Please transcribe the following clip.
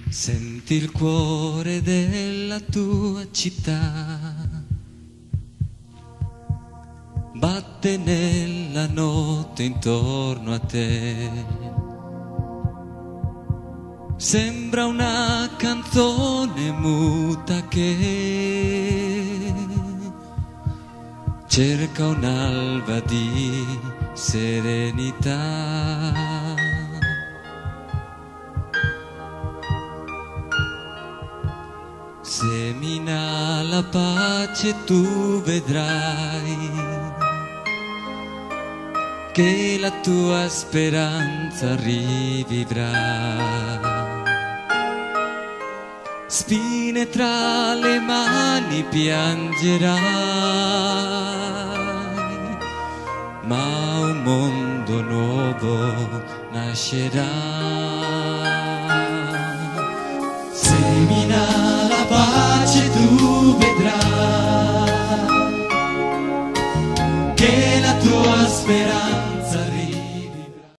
Senti il cuore della tua città, batte nella notte intorno a te. Sembra una canzone muta che cerca un'alba di serenità. Semina la pace, tu vedrai che la tua speranza rivivrà. Spine tra le mani piangerai, ma un mondo nuovo nascerà. Semina la pace, tu vedrai che la tua speranza